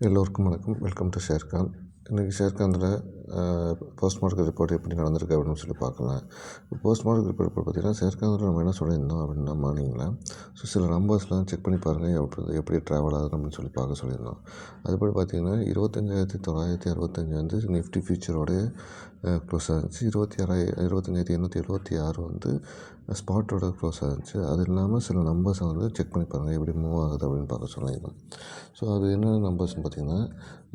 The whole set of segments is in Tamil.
எல்லோருக்கும் வணக்கம். Welcome to Sher Khan. இன்றைக்கி ஷேர்காந்தில் போஸ்ட் மார்க்கெட் ரிப்போர்ட் எப்படி நடந்திருக்கு அப்படின்னு சொல்லி பார்க்கலாம். போஸ்ட் மார்க்கெட் ரிப்போர்ட் பார்த்திங்கன்னா ஷேர்காந்தில் நம்ம என்ன சொல்லியிருந்தோம் அப்படின்னா மார்னிங்கில் சில நம்பர்ஸ்லாம் செக் பண்ணி பாருங்கள் எப்படி ட்ராவல் ஆகுது அப்படின்னு சொல்லி பார்க்க சொல்லியிருந்தோம். அதுபடி பார்த்திங்கன்னா 25,965 வந்து நிஃப்டி ஃபியூச்சரோடைய க்ளோஸ் ஆகிருந்துச்சு. 25,876 வந்து ஸ்பாட்டோட க்ளோஸ் ஆகிருந்துச்சு. அது இல்லாமல் சில நம்பர்ஸை வந்து செக் பண்ணி பாருங்கள் எப்படி மூவ் ஆகுது அப்படின்னு பார்க்க சொல்லியிருந்தோம். ஸோ அது என்னென்ன நம்பர்ஸ்னு பார்த்திங்கன்னா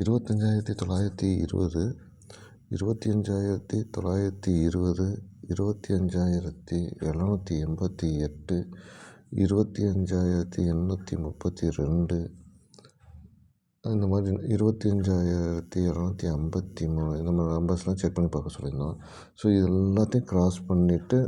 25,920, 25,920, 25,788, 25,832, இந்த மாதிரி 25,753 இந்த மாதிரி நம்பர்ஸ்லாம் செக் பண்ணி பார்க்க சொல்லியிருந்தோம். ஸோ இது எல்லாத்தையும் க்ராஸ் பண்ணிவிட்டு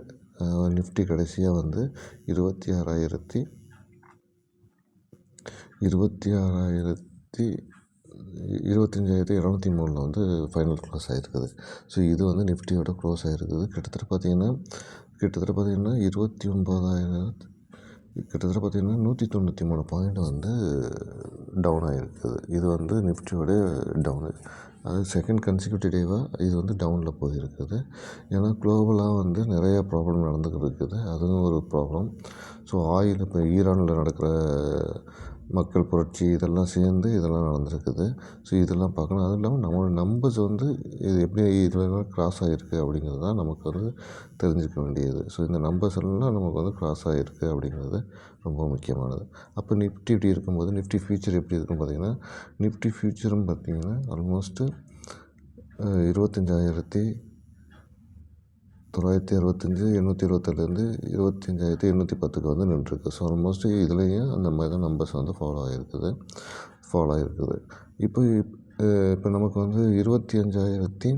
நிஃப்டி கடைசியாக வந்து 25,203 வந்து ஃபைனல் க்ளோஸ் ஆகிருக்குது. ஸோ இது வந்து நிஃப்டியோட க்ளோஸ் ஆகிருக்குது. கிட்டத்தட்ட பார்த்திங்கன்னா 193 பாயிண்ட் வந்து டவுன் ஆகிருக்குது. இது வந்து நிஃப்டியோட டவுனு. அது செகண்ட் கன்சிக்யூட்டிவ் டேவாக இது வந்து டவுனில் போயிருக்குது. ஏன்னா குளோபலாக வந்து நிறைய ப்ராப்ளம் நடந்துக்கிட்டு இருக்குது. அதுவும் ஒரு ப்ராப்ளம். ஸோ ஆயில் இப்போ ஈரானில் நடக்கிற மக்கள் புரட்சி இதெல்லாம் சேர்ந்து இதெல்லாம் நடந்திருக்குது. ஸோ இதெல்லாம் பார்க்கணும். அதுவும் இல்லாமல் நம்மளோட நம்பர்ஸ் வந்து இது எப்படி இதெல்லாம் க்ராஸ் ஆகிருக்கு அப்படிங்கிறது தான் நமக்கு வந்து தெரிஞ்சுக்க வேண்டியது. ஸோ இந்த நம்பர்ஸ் எல்லாம் நமக்கு வந்து க்ராஸ் ஆகிருக்கு அப்படிங்கிறது ரொம்ப முக்கியமானது. அப்போ நிஃப்டி இப்படி இருக்கும்போது நிஃப்டி ஃபியூச்சர் எப்படி இருக்குன்னு பார்த்திங்கன்னா நிஃப்டி ஃபியூச்சரும் பார்த்திங்கன்னா ஆல்மோஸ்ட்டு 25,965, 827 25,810 வந்து நின்றுருக்கு. ஸோ ஆல்மோஸ்ட் இதுலேயும் அந்த மாதிரி தான் நம்பர்ஸ் வந்து ஃபாலோ ஆகிருக்குது. இப்போ நமக்கு வந்து 25,850,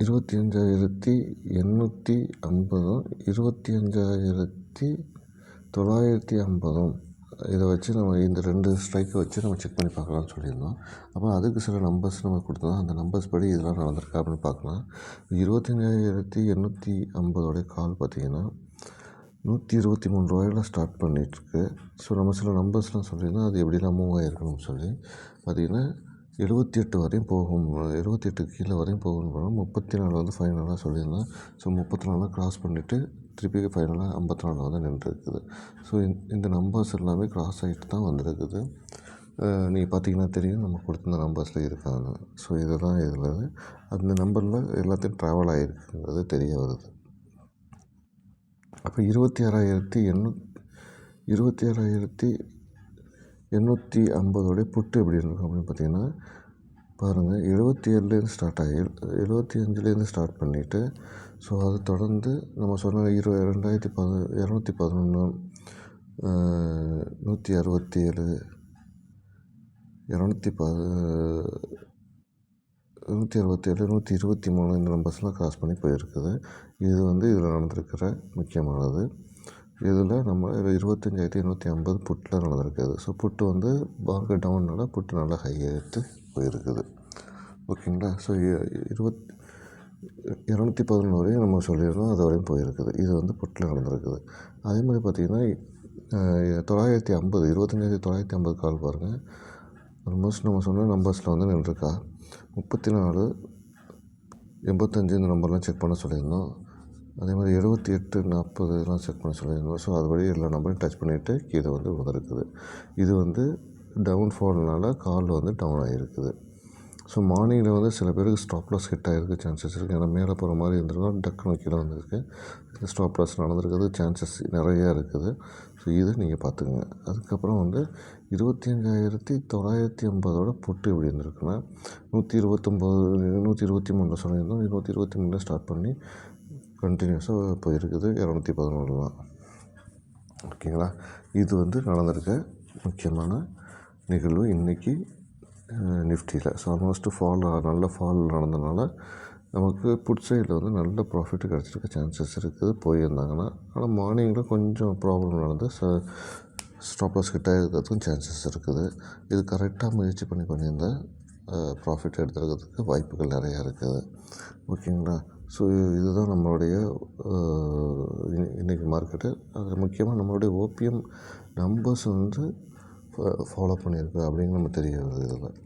25,950 இதை வச்சு நம்ம இந்த 2 ஸ்ட்ரைக்கை வச்சு நம்ம செக் பண்ணி பார்க்கலாம்னு சொல்லியிருந்தோம். அப்போ அதுக்கு சில நம்பர்ஸ் நம்ம கொடுத்தோம். அந்த நம்பர்ஸ் படி இதெல்லாம் நடந்திருக்கா அப்படின்னு பார்க்கலாம். 25,850 கால் பார்த்திங்கன்னா 123 ரூபாயில் ஸ்டார்ட் பண்ணிகிட்ருக்கு. ஸோ நம்ம சில நம்பர்ஸ்லாம் சொல்லியிருந்தோம் அது எப்படிலாம் மூவ் ஆகிருக்கணும்னு சொல்லி பார்த்திங்கன்னா 78 வரையும் போகும், 78 கீழே வரையும் போகணும்னு போனால் 34 வந்து ஃபைனலாக சொல்லியிருந்தோம். ஸோ 34 க்ராஸ் பண்ணிவிட்டு திருப்பி ஃபைனலாக 54 வந்து நின்றுருக்குது. ஸோ இந்த நம்பர்ஸ் எல்லாமே க்ராஸ் ஆகிட்டு தான் வந்துருக்குது. நீங்கள் பார்த்திங்கன்னா தெரியும் நம்ம கொடுத்துருந்த நம்பர்ஸில் இருக்காங்க. ஸோ இதுதான் இதில் அந்த நம்பரில் எல்லாத்தையும் ட்ராவல் ஆகிருக்குங்கிறது தெரிய வருது. அப்போ 26,850 புட்டு எப்படி இருக்கும் அப்படின்னு பார்த்திங்கன்னா பாருங்கள் 77லேருந்து ஸ்டார்ட் ஆகி 75லேருந்து ஸ்டார்ட் பண்ணிவிட்டு ஸோ அது தொடர்ந்து நம்ம சொன்ன 2,211, 167, 123 இந்த நம்பர்ஸ்லாம் க்ராஸ் பண்ணி போயிருக்குது. இது வந்து இதில் நடந்திருக்கிற முக்கியமானது. இதில் நம்ம 25,850 புட்டில் நடந்திருக்குது. ஸோ புட்டு வந்து மார்க்கெட் டவுன்னால புட்டு நல்லா ஹை எடுத்து போயிருக்குது. ஓகேங்களா. ஸோ 211 வரையும் நம்ம சொல்லியிருந்தோம், அது வரையும் போயிருக்குது. இது வந்து புட்டில் நடந்திருக்குது. அதே மாதிரி பார்த்திங்கன்னா 950, 25,950 கால் பாருங்கள். ஆல்மோஸ்ட் நம்ம சொன்ன நம்பர்ஸில் வந்து நின்றுருக்கா. 34, 85 இந்த நம்பர்லாம் செக் பண்ண சொல்லியிருந்தோம். அதே மாதிரி 78, 40 இதெல்லாம் செக் பண்ண சொல்லியிருந்தோம். ஸோ அதுபடி எல்லா நம்பரையும் டச் பண்ணிவிட்டு கீழே வந்து விழுந்திருக்குது. இது வந்து டவுன்ஃபால்னால கால் வந்து டவுன் ஆகிருக்குது. ஸோ மார்னிங்கில் வந்து சில பேருக்கு ஸ்டாப் லாஸ் ஹிட் ஆகிருக்கு சான்சஸ் இருக்குது. ஏன்னா மேலே போகிற மாதிரி இருந்திருக்கும், டக்குனு கீழே வந்திருக்கு. ஸ்டாப் லாஸ் நடந்திருக்கிறது சான்சஸ் நிறையா இருக்குது. ஸோ இதை நீங்கள் பார்த்துக்குங்க. அதுக்கப்புறம் வந்து 25,950 புட்டு எப்படி இருந்திருக்குன்னா 123 சொல்லியிருந்தோம். 123 ஸ்டார்ட் பண்ணி கண்டினியூஸாக போயிருக்குது 211 ஓகேங்களா. இது வந்து நடந்திருக்க முக்கியமான நிகழ்வு இன்றைக்கி நிஃப்டியில். ஸோ ஆல்மோஸ்ட்டு நல்ல ஃபால் நடந்ததுனால நமக்கு புட் சைடில் வந்து நல்ல ப்ராஃபிட் கிடச்சிருக்க சான்சஸ் இருக்குது போயிருந்தாங்கன்னா. ஆனால் மார்னிங்கில் கொஞ்சம் ப்ராப்ளம் நடந்து ஸ்டாப் லாஸ் ஹிட் ஆகிருக்கிறதுக்கும் சான்சஸ் இருக்குது. இது கரெக்டாக முயற்சி பண்ணியிருந்தால் ப்ராஃபிட் எடுத்துக்கிறதுக்கு வாய்ப்புகள் நிறையா இருக்குது. ஓகேங்களா. ஸோ இதுதான் நம்மளுடைய இன்றைக்கி மார்க்கெட்டு. அது முக்கியமாக நம்மளுடைய ஓபிஎம் நம்பர்ஸ் வந்து ஃபாலோ பண்ணியிருக்கு அப்படின்னு நம்ம தெரிய வருது இதில்.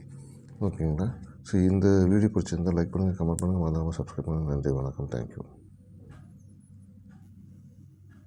ஓகேங்களா? ஸோ இந்த வீடியோ பிடிச்சிருந்தால் லைக் பண்ணுங்கள், கமெண்ட் பண்ணுங்கள், மறக்காமல் சப்ஸ்கிரைப் பண்ணுங்கள். நன்றி, வணக்கம், தேங்க்யூ.